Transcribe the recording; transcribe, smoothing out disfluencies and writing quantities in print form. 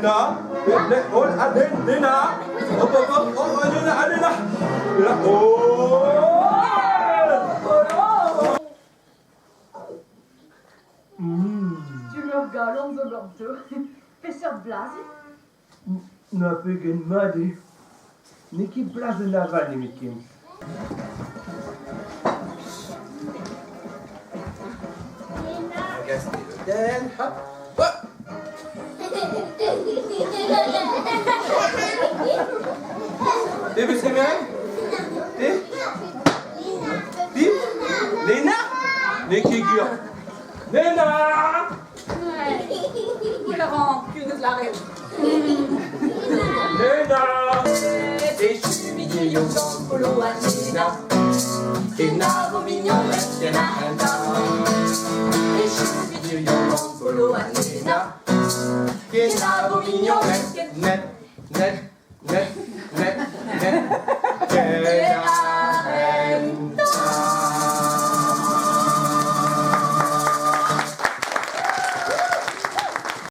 Léna. Oh, Léna. Hop, hop, hop. Oh, Léna, Léna. Léna. Oh. Tu me regardes, on me regarde. Fais ça de blase. Na pegen madi. Niki blazen na vani mikim. Agaste le den, hop, hop. T'es vu ce que T'es T'es Léna Niki gur. Léna Laurent, tu nous l'arrêtes. Léna Des chevilles au dans polo à Nina. Nina, vos mignons, restez là un temps. Des chevilles au dans polo à Nina. Nina, vos mignons, restez net, net, net, net, net.